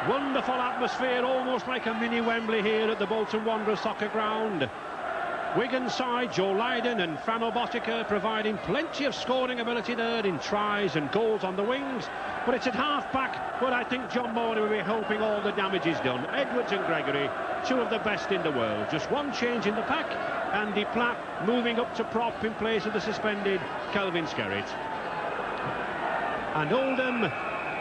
Wonderful atmosphere, almost like a mini Wembley here at the Bolton Wanderers soccer ground. Wigan side, Joe Lydon and Frano Botica providing plenty of scoring ability there in tries and goals on the wings. But it's at half-back where I think John Morley will be hoping all the damage is done. Edwards and Gregory, two of the best in the world. Just one change in the pack. Andy Platt moving up to prop in place of the suspended Kelvin Skerritt. And Oldham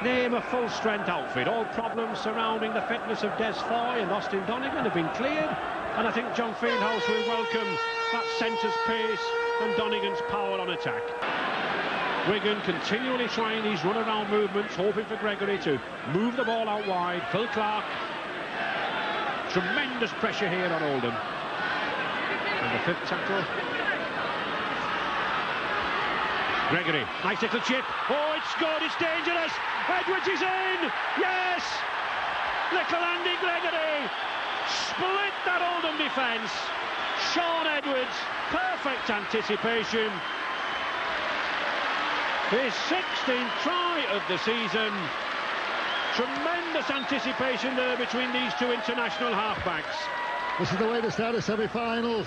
name a full-strength outfit. All problems surrounding the fitness of Des Foy and Austin Donegan have been cleared. And I think John Fieldhouse will welcome that centre's pace and Donegan's power on attack. Wigan continually trying these run-around movements, hoping for Gregory to move the ball out wide. Phil Clark. Tremendous pressure here on Oldham. And the fifth tackle. Gregory, nice little chip. Oh, it's good, it's dangerous. Edwards is in. Yes! Little Andy Gregory. Split that Oldham defence. Sean Edwards, perfect anticipation. His 16th try of the season. Tremendous anticipation there between these two international halfbacks. This is the way to start a semi-final.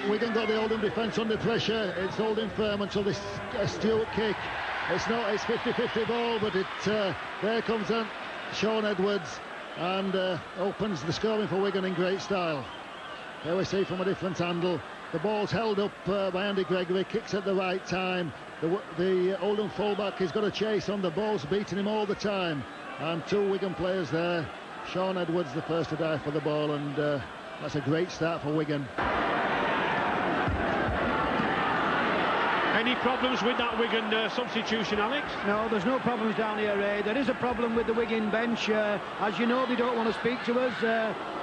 Wigan got the Oldham defence under pressure. It's holding firm until this Stewart kick. It's 50-50 ball, but there comes Sean Edwards and opens the scoring for Wigan in great style. There we see from a different angle. The ball's held up by Andy Gregory, kicks at the right time. The Oldham fullback has got a chase on, the ball's beating him all the time. And two Wigan players there. Sean Edwards the first to dive for the ball, and that's a great start for Wigan. Any problems with that Wigan substitution, Alex? No, there's no problems down here, Ray. There is a problem with the Wigan bench. As you know, they don't want to speak to us.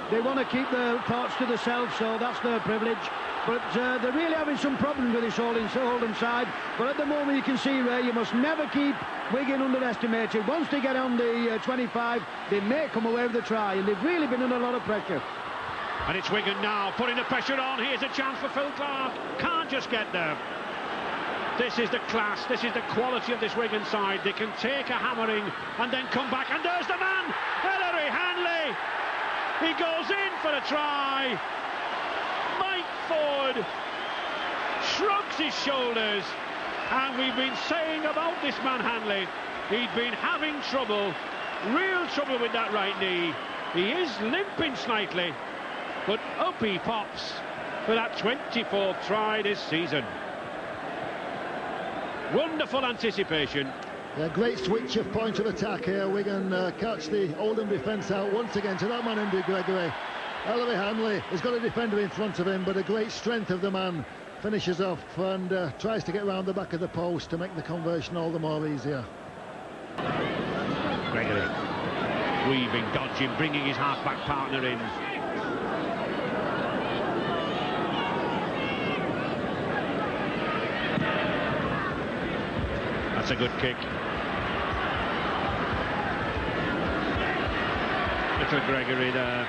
They want to keep their thoughts to themselves, so that's their privilege. But they're really having some problems with this Oldham side. But at the moment, you can see, Ray, you must never keep Wigan underestimated. Once they get on the 25, they may come away with a try, and they've really been under a lot of pressure. And it's Wigan now, putting the pressure on. Here's a chance for Phil Clark. Can't just get there. This is the class, this is the quality of this Wigan side. They can take a hammering and then come back. And there's the man, Ellery Hanley. He goes in for a try. Mike Ford shrugs his shoulders. And we've been saying about this man Hanley, he'd been having trouble, real trouble with that right knee. He is limping slightly, but up he pops for that 24th try this season. Wonderful anticipation. A great switch of point of attack here. Wigan catch the Oldham defence out once again to that man Andy Gregory. Ellery Hanley has got a defender in front of him, but a great strength of the man finishes off and tries to get round the back of the post to make the conversion all the more easier. Gregory weaving, dodging, bringing his half-back partner in. That's a good kick. Little Gregory there,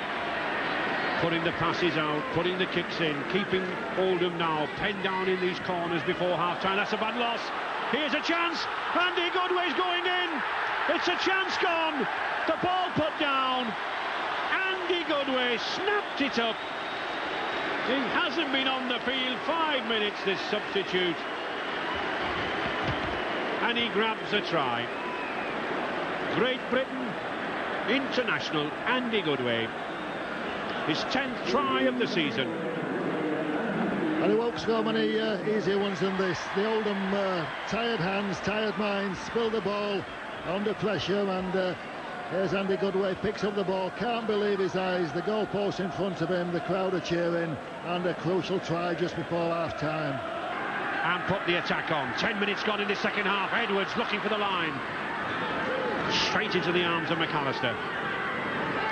putting the passes out, putting the kicks in, keeping Oldham now penned down in these corners before half-time. That's a bad loss. Here's a chance. Andy Goodway's going in. It's a chance gone. The ball put down. Andy Goodway snapped it up. He hasn't been on the field 5 minutes, this substitute. And he grabs a try. Great Britain international Andy Goodway. His 10th try of the season. And he won't score many easier ones than this. The Oldham tired hands, tired minds, spill the ball under pressure, and here's Andy Goodway, picks up the ball, can't believe his eyes, the goalpost in front of him, the crowd are cheering, and a crucial try just before half-time. And put the attack on. 10 minutes gone in the second half. Edwards looking for the line. Straight into the arms of McAllister.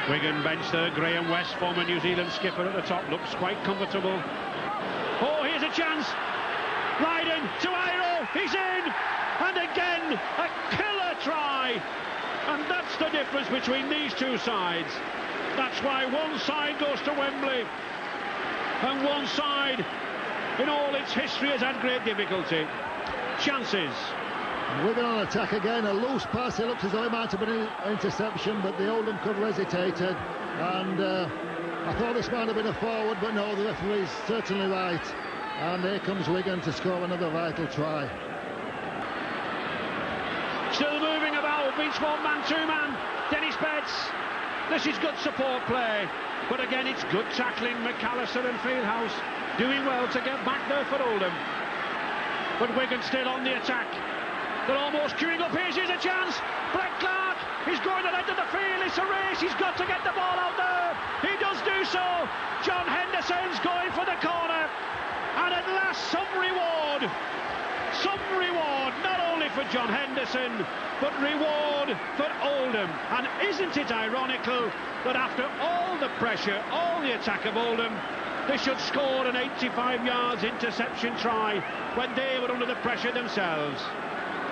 Wigan bench there. Graham West, former New Zealand skipper at the top, looks quite comfortable. Oh, here's a chance. Lydon to Iro. He's in. And again, a killer try. And that's the difference between these two sides. That's why one side goes to Wembley and one side in all its history has had great difficulty. Chances. Wigan on attack again, a loose pass. It looks as though it might have been an interception, but the Oldham cover hesitated, and I thought this might have been a forward, but no, the referee's certainly right. And here comes Wigan to score another vital try. Still moving about, beats one man, two man. Dennis Betts. This is good support play, but again it's good tackling. McAllister and Fieldhouse doing well to get back there for Oldham. But Wigan still on the attack. They're almost queuing up. Here's a chance. Brett Clark, he's going to the end of the field. It's a race. He's got to get the ball out there. He does do so. John Henderson's going for the corner. And at last, some reward. Some reward, not only for John Henderson, but reward for Oldham. And isn't it ironical that after all the pressure, all the attack of Oldham, they should score an 85 yards interception try when they were under the pressure themselves.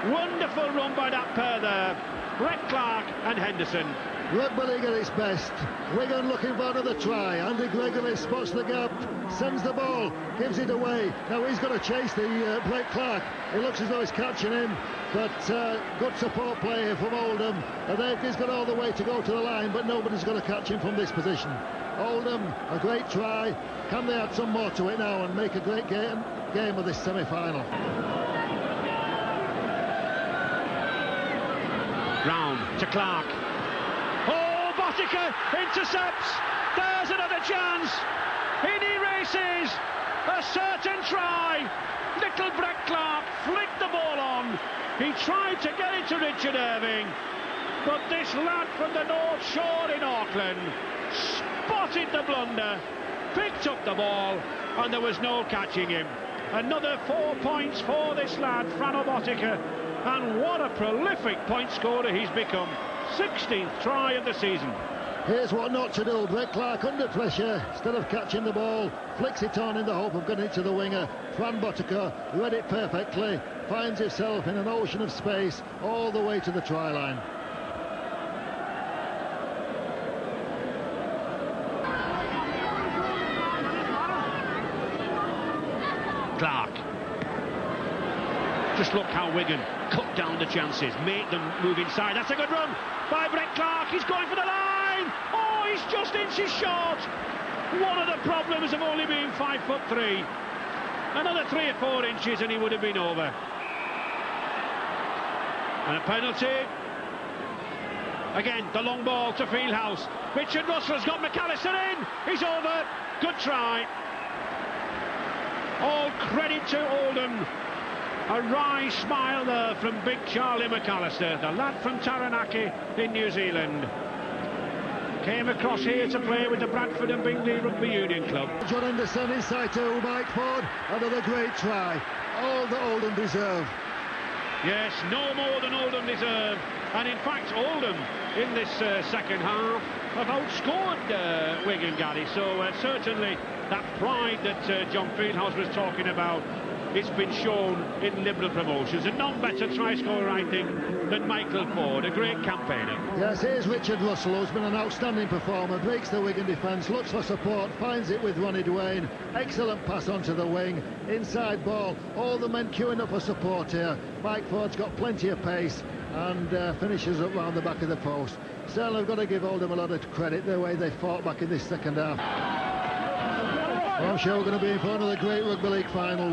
Wonderful run by that pair there, Brett Clark and Henderson. Rugby league at its best. Wigan looking for another try. Andy Gregory spots the gap, sends the ball, gives it away. Now he's got to chase the Brett Clark. It looks as though he's catching him, but good support play here from Oldham. He's got all the way to go to the line, but nobody's going to catch him from this position. Oldham, a great try. Can they add some more to it now and make a great game of this semi-final? Round to Clark. Oh, Botica intercepts. There's another chance. In he races. A certain try. Little Brett Clark flicked the ball on. He tried to get it to Richard Irving, but this lad from the North Shore in Auckland spotted the blunder, picked up the ball, and there was no catching him. Another 4 points for this lad, Frano Botica. And what a prolific point scorer he's become. 16th try of the season. Here's what not to do. Brett Clark under pressure, instead of catching the ball, flicks it on in the hope of getting it to the winger. Fran Botica read it perfectly, finds himself in an ocean of space all the way to the try line. Clark. Just look how Wigan cut down the chances, make them move inside. That's a good run by Brett Clark. He's going for the line. Oh, he's just inches short. One of the problems of only being 5'3". Another 3 or 4 inches and he would have been over. And a penalty. Again, the long ball to Fieldhouse. Richard Russell's got McAllister in. He's over. Good try. All credit to Oldham. A wry smile there from big Charlie McAllister, the lad from Taranaki in New Zealand. Came across here to play with the Bradford and Bingley Rugby Union Club. John Henderson inside to Mike Ford. Another great try. All that Oldham deserve. Yes, no more than Oldham deserve. And in fact, Oldham in this second half have outscored Wigan, Gary. So certainly that pride that John Fieldhouse was talking about, it's been shown in Liberal promotions. And none better try scorer, I think, than Michael Ford, a great campaigner. Yes, here's Richard Russell, who's been an outstanding performer, breaks the Wigan defence, looks for support, finds it with Ronnie Duane. Excellent pass onto the wing, inside ball, all the men queuing up for support here. Mike Ford's got plenty of pace and finishes up round the back of the post. Certainly I've got to give Oldham a lot of credit, the way they fought back in this second half. Well, I'm sure we're going to be in for another great Rugby League final.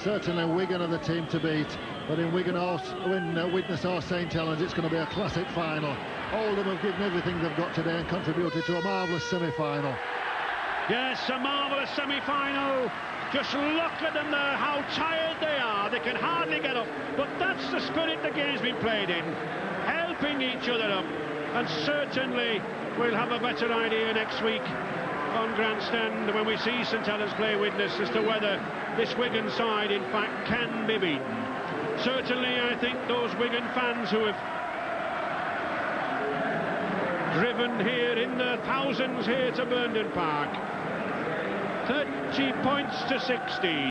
Certainly Wigan are the team to beat, but in Widnes or St Helens it's going to be a classic final. Oldham have given everything they've got today and contributed to a marvellous semi-final. Yes, a marvellous semi-final. Just look at them there, how tired they are. They can hardly get up, but that's the spirit the game's been played in, helping each other up. And certainly we'll have a better idea next week on Grandstand when we see St Helens play Widnes as to whether this Wigan side in fact can be beaten. Certainly I think those Wigan fans who have driven here in the thousands here to Burnden Park, 30 points to 60.